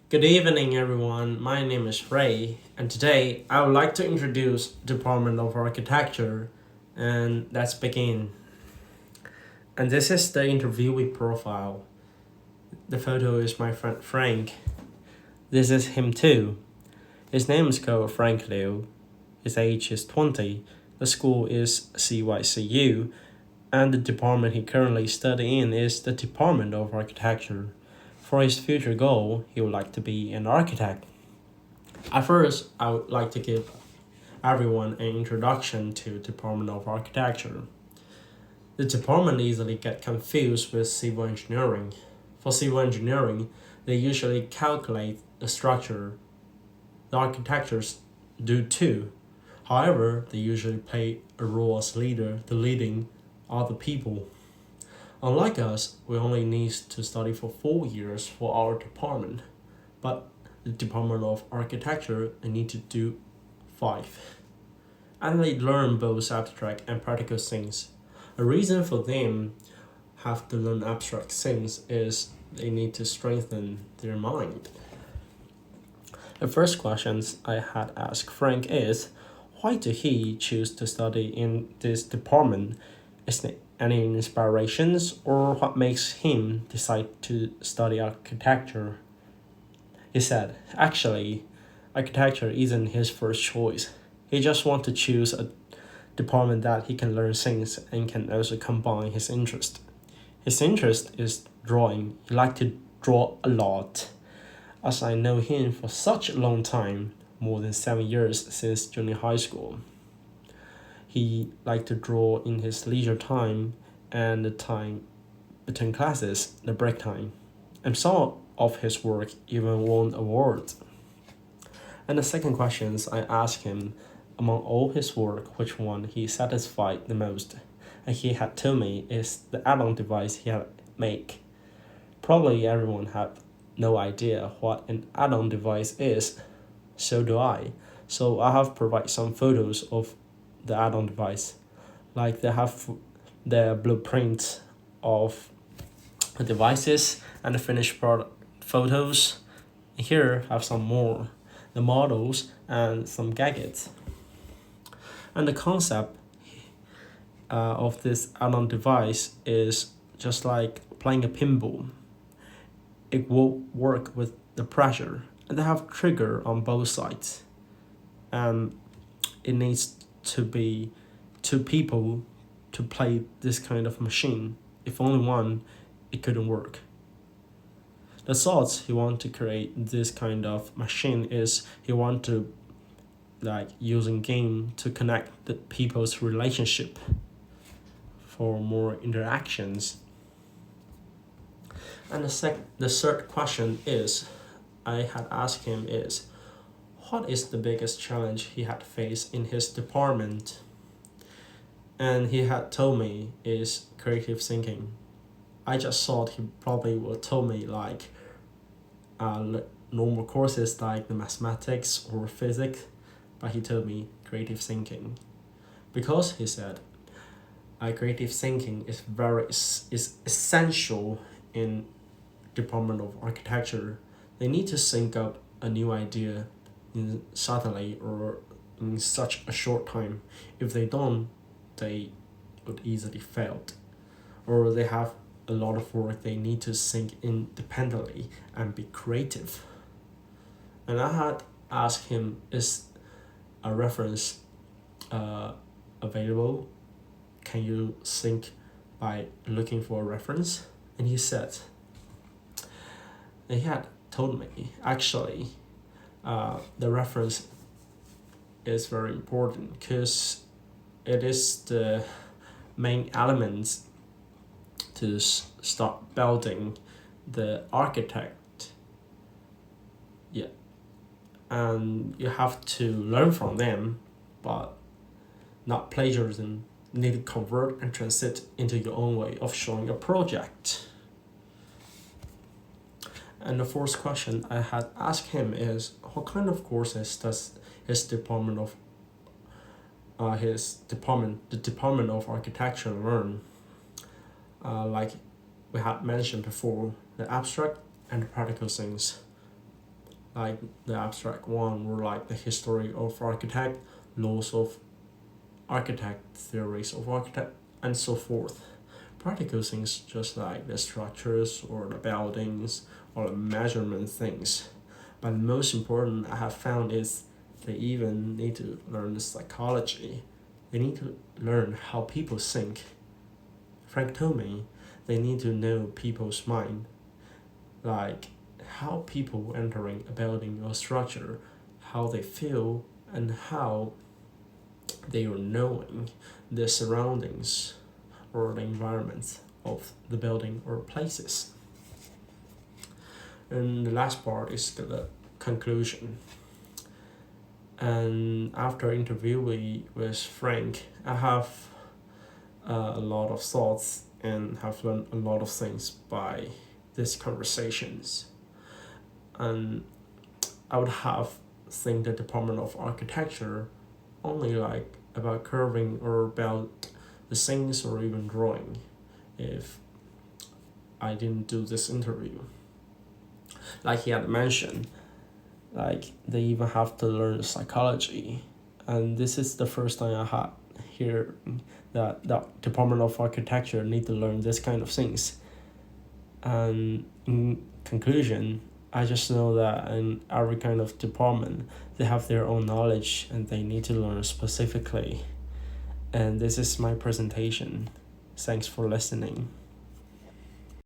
Good evening, everyone. My name is Ray, and today I would like to introduce Department of Architecture, and let's begin. And this is the interviewee profile. The photo is my friend Frank. This is him too. His name is called Frank Liu. His age is 20. The school is CYCU, and the department he currently studying in is the Department of Architecture. For his future goal, he would like to be an architect. At first, I would like to give everyone an introduction to Department of Architecture. The department easily get confused with civil engineering. For civil engineering, they usually calculate the structure. The architects do too. However, they usually play a role as leader, the leading other people. Unlike us, we only need to study for 4 years for our department, but the Department of Architecture they need to do 5. And they learn both abstract and practical things. A reason for them have to learn abstract things is they need to strengthen their mind. The first questions I had asked Frank is, why did he choose to study in this department? Is there any inspirations or what makes him decide to study architecture? He said, actually, architecture isn't his first choice. He just wants to choose a department that he can learn things and can also combine his interest. His interest is drawing. He likes to draw a lot. As I know him for such a long time, more than 7 years since junior high school. He liked to draw in his leisure time and the time between classes, the break time. And some of his work even won awards. And the second questions I asked him, among all his work, which one he satisfied the most. And he had told me is the add-on device he had made. Probably everyone had no idea what an add-on device is. So do I. So I have provided some photos of the add-on device. Like they have the blueprint of the devices and the finished product photos. Here have some more, the models and some gadgets. And the concept of this add-on device is just like playing a pinball. It will work with the pressure, and they have trigger on both sides. And it needs to be two people to play this kind of machine. If only one, it couldn't work. The thoughts he want to create this kind of machine is he want to like using game to connect the people's relationship for more interactions. And the third question is I had asked him is what is the biggest challenge he had faced in his department? And he had told me is creative thinking. I just thought he probably would tell me like normal courses like the mathematics or physics, but he told me creative thinking because he said creative thinking is essential in Department of Architecture. They need to think up a new idea in suddenly or in such a short time. If they don't, they would easily fail. Or they have a lot of work they need to think independently and be creative. And I had asked him, is a reference available? Can you think by looking for a reference? And he said, he had told me, actually, the reference is very important because it is the main elements to start building the architect. Yeah, and you have to learn from them, but not plagiarism. You need to convert and transit into your own way of showing a project. And the fourth question I had asked him is, what kind of courses does his department of the Department of Architecture learn? Like we had mentioned before, the abstract and the practical things. like the abstract one, or like the history of architect, laws of architect, theories of architect, and so forth. Practical things just like the structures or the buildings or the measurement things. But the most important I have found is they even need to learn the psychology. They need to learn how people think. Frank told me they need to know people's mind, like how people entering a building or structure, how they feel, and how they are knowing the surroundings or the environment of the building or places. And the last part is the conclusion. And after interviewing with Frank, I have a lot of thoughts and have learned a lot of things by these conversations. And I would have think the Department of Architecture only like about curving or about the things or even drawing if I didn't do this interview. Like he had mentioned, like they even have to learn psychology, and this is the first time I had hear that the Department of Architecture need to learn this kind of things. And in conclusion, I just know that in every kind of department they have their own knowledge and they need to learn specifically. And this is my presentation. Thanks for listening.